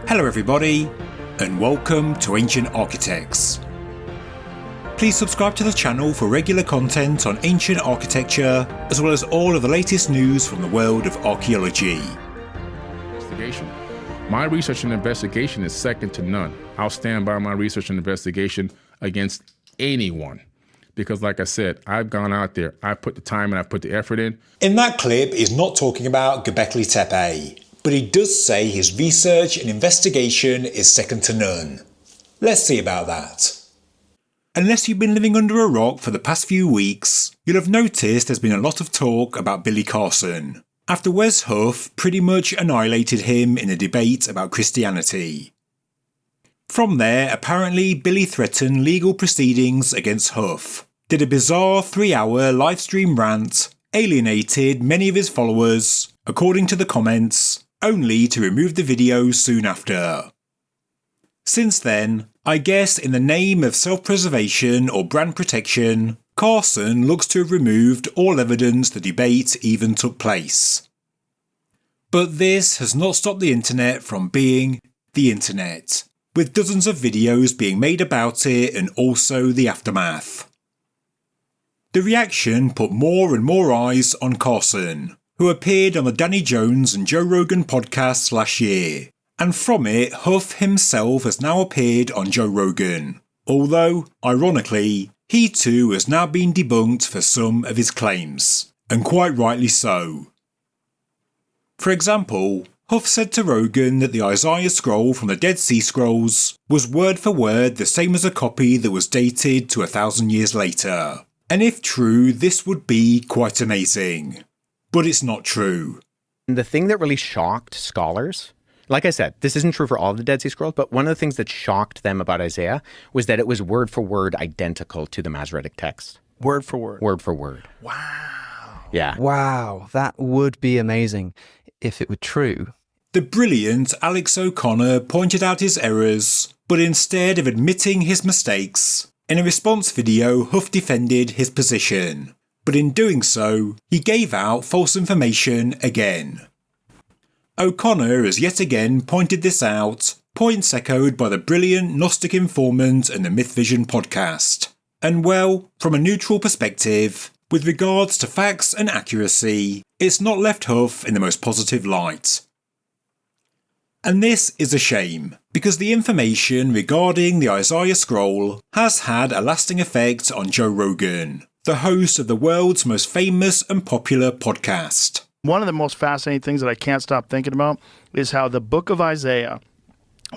Hello everybody, and welcome to Ancient Architects. Please subscribe to the channel for regular content on ancient architecture, as well as all of the latest news from the world of archaeology. Investigation. My research and investigation is second to none. I'll stand by my research and investigation against anyone. Because like I said, I've gone out there, I've put the time and I've put the effort in. In that clip, he's not talking about Göbekli Tepe, but he does say his research and investigation is second to none. Let's see about that. Unless you've been living under a rock for the past few weeks, you'll have noticed there's been a lot of talk about Billy Carson, after Wes Huff pretty much annihilated him in a debate about Christianity. From there, apparently Billy threatened legal proceedings against Huff, did a bizarre 3-hour livestream rant, alienated many of his followers, according to the comments, only to remove the video soon after. Since then, I guess in the name of self-preservation or brand protection, Carson looks to have removed all evidence the debate even took place. But this has not stopped the internet from being the internet, with dozens of videos being made about it and also the aftermath. The reaction put more and more eyes on Carson, who appeared on the Danny Jones and Joe Rogan podcasts last year, and from it Huff himself has now appeared on Joe Rogan, although, ironically, he too has now been debunked for some of his claims, and quite rightly so. For example, Huff said to Rogan that the Isaiah scroll from the Dead Sea Scrolls was word for word the same as a copy that was dated to 1,000 years later, and if true, this would be quite amazing. But it's not true. The thing that really shocked scholars, like I said, this isn't true for all of the Dead Sea Scrolls, but one of the things that shocked them about Isaiah was that it was word for word identical to the Masoretic text. Word for word. Word for word. Wow. Yeah. Wow. That would be amazing if it were true. The brilliant Alex O'Connor pointed out his errors, but instead of admitting his mistakes, in a response video Huff defended his position. But in doing so, he gave out false information again. O'Connor has yet again pointed this out, points echoed by the brilliant Gnostic Informant and the Myth Vision podcast. And well, from a neutral perspective, with regards to facts and accuracy, it's not left Huff in the most positive light. And this is a shame, because the information regarding the Isaiah scroll has had a lasting effect on Joe Rogan, the host of the world's most famous and popular podcast. One of the most fascinating things that I can't stop thinking about is how the book of Isaiah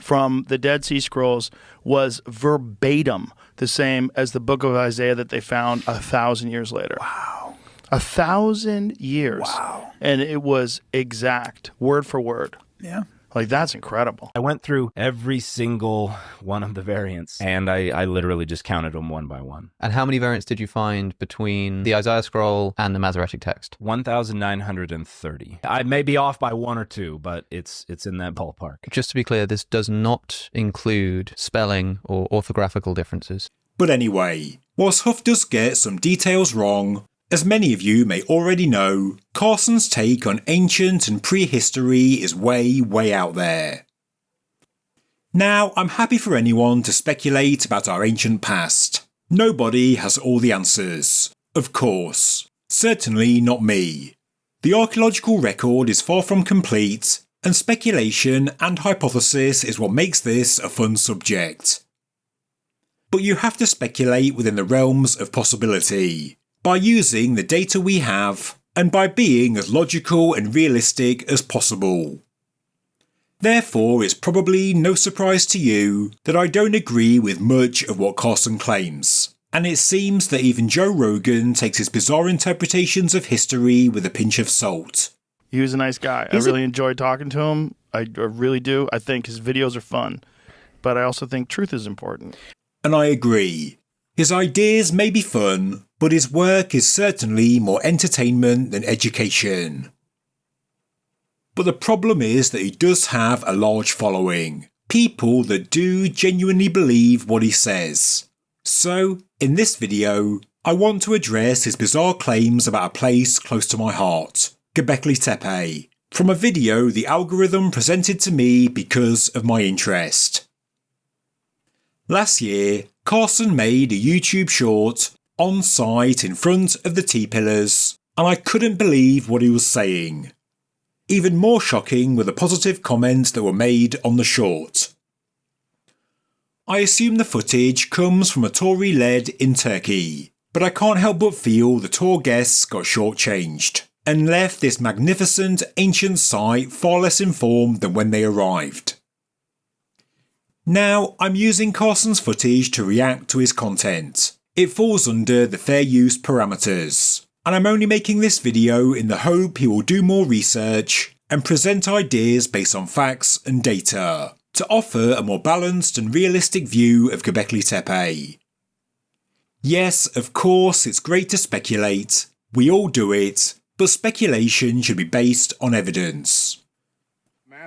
from the Dead Sea Scrolls was verbatim the same as the book of Isaiah that they found 1,000 years later. Wow. 1,000 years. Wow. And it was exact, word for word. Yeah. Like, that's incredible. I went through every single one of the variants, and I literally just counted them one by one. And how many variants did you find between the Isaiah scroll and the Masoretic text? 1,930. I may be off by one or two, but it's in that ballpark. Just to be clear, this does not include spelling or orthographical differences. But anyway, whilst Huff does get some details wrong, as many of you may already know, Carson's take on ancient and prehistory is way, way out there. Now, I'm happy for anyone to speculate about our ancient past. Nobody has all the answers. Of course. Certainly not me. The archaeological record is far from complete, and speculation and hypothesis is what makes this a fun subject. But you have to speculate within the realms of possibility, by using the data we have, and by being as logical and realistic as possible. Therefore, it's probably no surprise to you that I don't agree with much of what Carson claims, and it seems that even Joe Rogan takes his bizarre interpretations of history with a pinch of salt. He was a nice guy. I really enjoyed talking to him. I really do. I think his videos are fun. But I also think truth is important. And I agree. His ideas may be fun, but his work is certainly more entertainment than education. But the problem is that he does have a large following, people that do genuinely believe what he says. So, in this video, I want to address his bizarre claims about a place close to my heart, Göbekli Tepe, from a video the algorithm presented to me because of my interest. Last year, Carson made a YouTube short on site in front of the T-pillars, and I couldn't believe what he was saying. Even more shocking were the positive comments that were made on the short. I assume the footage comes from a tour he led in Turkey, but I can't help but feel the tour guests got shortchanged and left this magnificent ancient site far less informed than when they arrived. Now, I'm using Carson's footage to react to his content. It falls under the fair use parameters, and I'm only making this video in the hope he will do more research and present ideas based on facts and data to offer a more balanced and realistic view of Göbekli Tepe. Yes, of course, it's great to speculate. We all do it, but speculation should be based on evidence.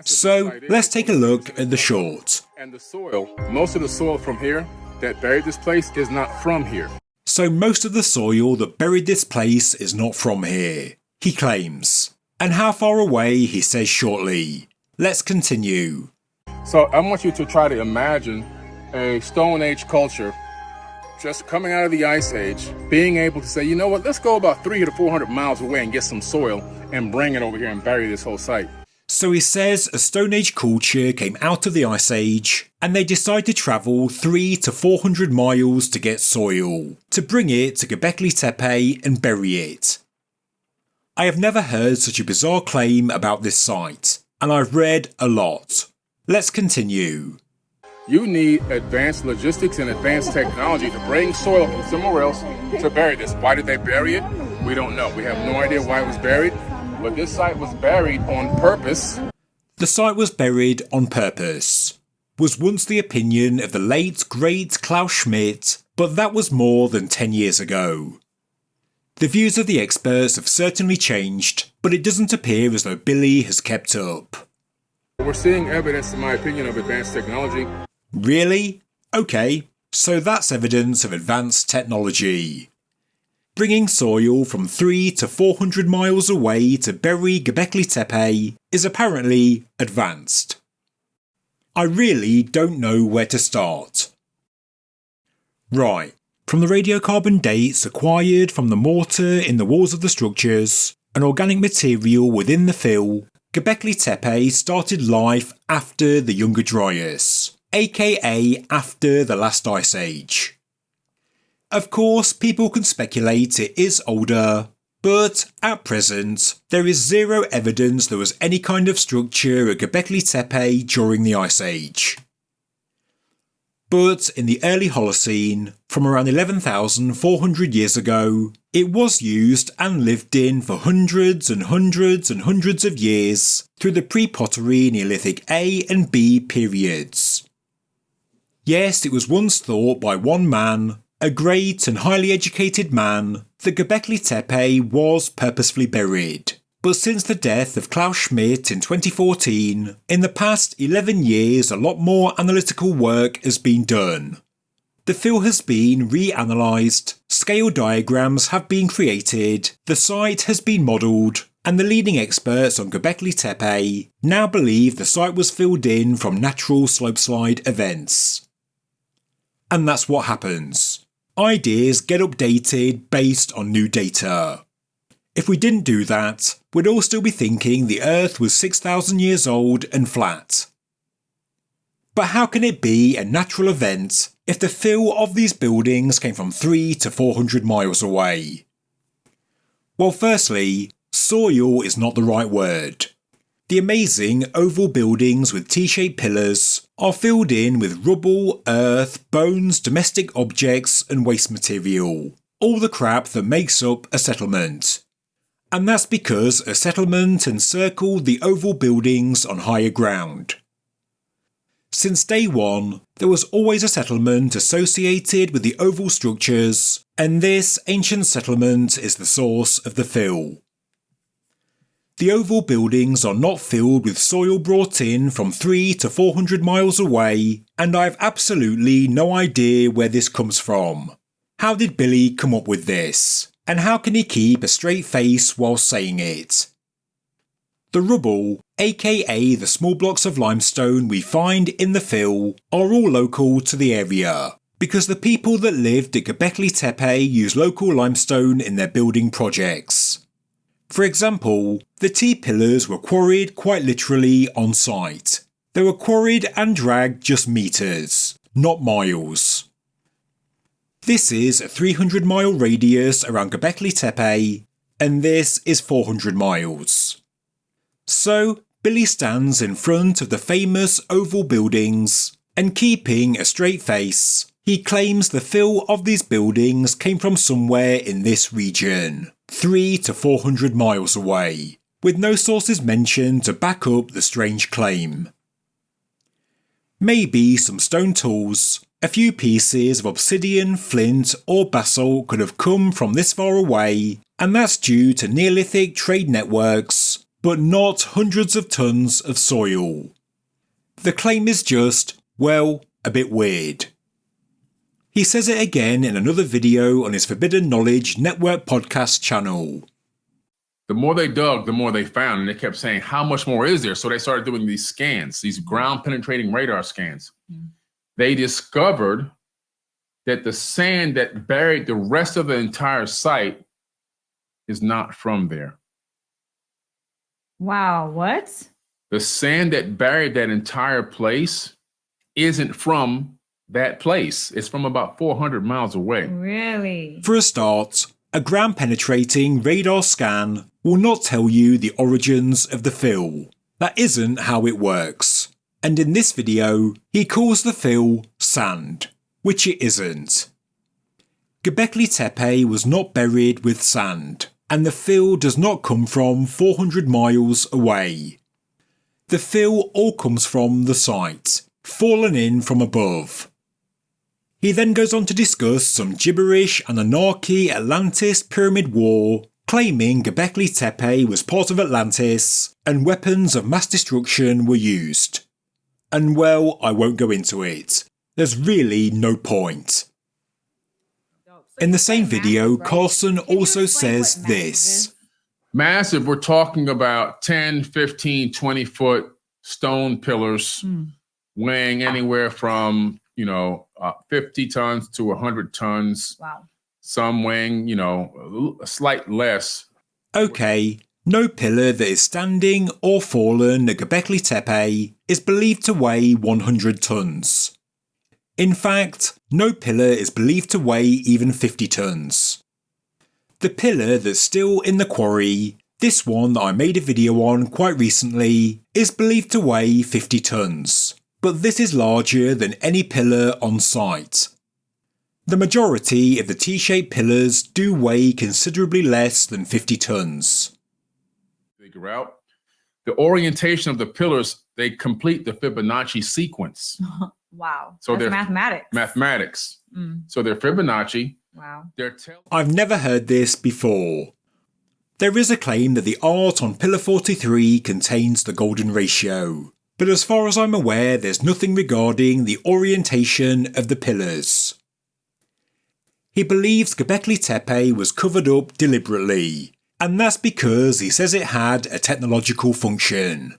So, let's take a look at the short. And the soil, most of the soil from here that buried this place is not from here. So most of the soil that buried this place is not from here, he claims. And how far away, he says shortly. Let's continue. So I want you to try to imagine a Stone Age culture just coming out of the Ice Age, being able to say, you know what, let's go about 300 to 400 miles away and get some soil and bring it over here and bury this whole site. So he says a Stone Age culture came out of the Ice Age and they decided to travel 300 to 400 miles to get soil, to bring it to Göbekli Tepe and bury it. I have never heard such a bizarre claim about this site, and I've read a lot. Let's continue. You need advanced logistics and advanced technology to bring soil from somewhere else to bury this. Why did they bury it? We don't know. We have no idea why it was buried. But this site was buried on purpose. The site was buried on purpose. Was once the opinion of the late great Klaus Schmidt, but that was more than 10 years ago. The views of the experts have certainly changed, but it doesn't appear as though Billy has kept up. We're seeing evidence, in my opinion, of advanced technology. Really? Okay, so that's evidence of advanced technology. Bringing soil from 300 to 400 miles away to bury Göbekli Tepe is apparently advanced. I really don't know where to start. Right, from the radiocarbon dates acquired from the mortar in the walls of the structures and organic material within the fill, Göbekli Tepe started life after the Younger Dryas, aka after the last ice age. Of course, people can speculate it is older, but at present, there is zero evidence there was any kind of structure at Göbekli Tepe during the Ice Age. But in the early Holocene, from around 11,400 years ago, it was used and lived in for hundreds and hundreds and hundreds of years through the pre-pottery Neolithic A and B periods. Yes, it was once thought by one man, a great and highly educated man, that Göbekli Tepe was purposefully buried. But since the death of Klaus Schmidt in 2014, in the past 11 years a lot more analytical work has been done. The fill has been reanalysed, scale diagrams have been created, the site has been modelled, and the leading experts on Göbekli Tepe now believe the site was filled in from natural slopeslide events. And that's what happens. Ideas get updated based on new data. If we didn't do that, we'd all still be thinking the Earth was 6,000 years old and flat. But how can it be a natural event if the fill of these buildings came from 300 to 400 miles away? Well, firstly, soil is not the right word. The amazing oval buildings with T-shaped pillars are filled in with rubble, earth, bones, domestic objects and waste material, all the crap that makes up a settlement. And that's because a settlement encircled the oval buildings on higher ground. Since day one, there was always a settlement associated with the oval structures, and this ancient settlement is the source of the fill. The oval buildings are not filled with soil brought in from 300 to 400 miles away, and I have absolutely no idea where this comes from. How did Billy come up with this? And how can he keep a straight face while saying it? The rubble, aka the small blocks of limestone we find in the fill, are all local to the area, because the people that lived at Göbekli Tepe use local limestone in their building projects. For example, the T-pillars were quarried quite literally on site. They were quarried and dragged just metres, not miles. This is a 300-mile radius around Göbekli Tepe, and this is 400 miles. So, Billy stands in front of the famous oval buildings, and keeping a straight face, he claims the fill of these buildings came from somewhere in this region, 300 to 400 miles away, with no sources mentioned to back up the strange claim. Maybe some stone tools, a few pieces of obsidian, flint or basalt could have come from this far away, and that's due to Neolithic trade networks, but not hundreds of tons of soil. The claim is just, well, a bit weird. He says it again in another video on his Forbidden Knowledge Network podcast channel. The more they dug, the more they found, and they kept saying, how much more is there? So they started doing these scans, these ground-penetrating radar scans. They discovered that the sand that buried the rest of the entire site is not from there. Wow, what? The sand that buried that entire place isn't from that place. It's from about 400 miles away. Really? For a start, a ground-penetrating radar scan will not tell you the origins of the fill. That isn't how it works. And in this video, he calls the fill sand, which it isn't. Göbekli Tepe was not buried with sand, and the fill does not come from 400 miles away. The fill all comes from the site, fallen in from above. He then goes on to discuss some gibberish Anunnaki Atlantis pyramid war, claiming Göbekli Tepe was part of Atlantis and weapons of mass destruction were used. And well, I won't go into it. There's really no point. In the same video, Carson also says this. Massive, we're talking about 10, 15, 20-foot stone pillars weighing anywhere from, 50 tons to 100 tons. Wow. Some weighing, a slight less. Okay, no pillar that is standing or fallen at Göbekli Tepe is believed to weigh 100 tons. In fact, no pillar is believed to weigh even 50 tons. The pillar that's still in the quarry, this one that I made a video on quite recently, is believed to weigh 50 tons, but this is larger than any pillar on site. The majority of the T-shaped pillars do weigh considerably less than 50 tons. Figure out the orientation of the pillars, they complete the Fibonacci sequence. Wow. So that's they're mathematics. So they're Fibonacci. Wow. I've never heard this before. There is a claim that the art on Pillar 43 contains the golden ratio, but as far as I'm aware, there's nothing regarding the orientation of the pillars. He believes Göbekli Tepe was covered up deliberately, and that's because he says it had a technological function.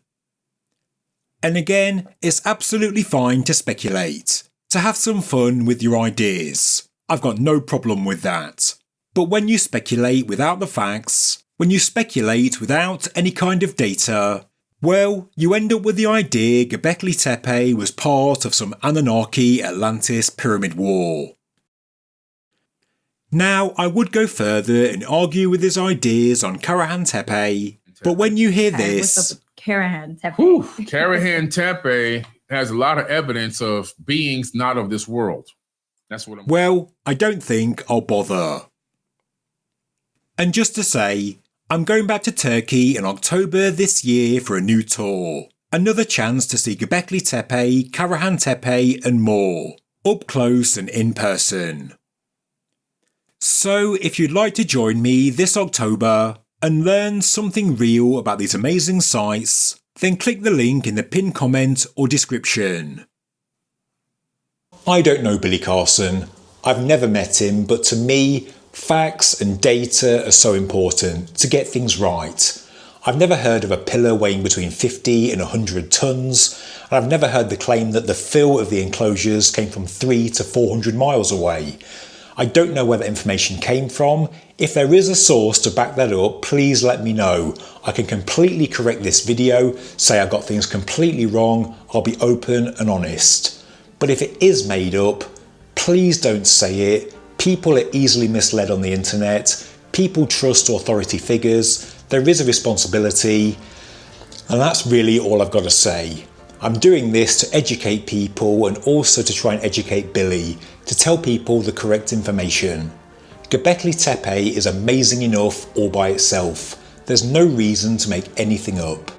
And again, it's absolutely fine to speculate, to have some fun with your ideas. I've got no problem with that. But when you speculate without the facts, when you speculate without any kind of data, well, you end up with the idea Göbekli Tepe was part of some Anunnaki Atlantis pyramid war. Now, I would go further and argue with his ideas on Karahan Tepe, but when you hear this... Karahan Tepe. Karahan Tepe has a lot of evidence of beings not of this world. That's what I'm... Well, I don't think I'll bother. And just to say, I'm going back to Turkey in October this year for a new tour. Another chance to see Göbekli Tepe, Karahan Tepe and more, up close and in person. So if you'd like to join me this October and learn something real about these amazing sites, then click the link in the pinned comment or description. I don't know Billy Carson. I've never met him, but to me, facts and data are so important to get things right. I've never heard of a pillar weighing between 50 and 100 tons, and I've never heard the claim that the fill of the enclosures came from 300 to 400 miles away. I don't know where that information came from. If there is a source to back that up, please let me know. I can completely correct this video, say I got things completely wrong, I'll be open and honest. But if it is made up, please don't say it. People are easily misled on the internet. People trust authority figures. There is a responsibility. And that's really all I've got to say. I'm doing this to educate people and also to try and educate Billy, to tell people the correct information. Göbekli Tepe is amazing enough all by itself. There's no reason to make anything up.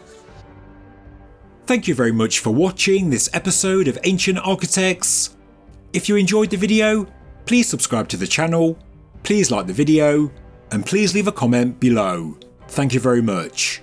Thank you very much for watching this episode of Ancient Architects. If you enjoyed the video, please subscribe to the channel, please like the video, and please leave a comment below. Thank you very much.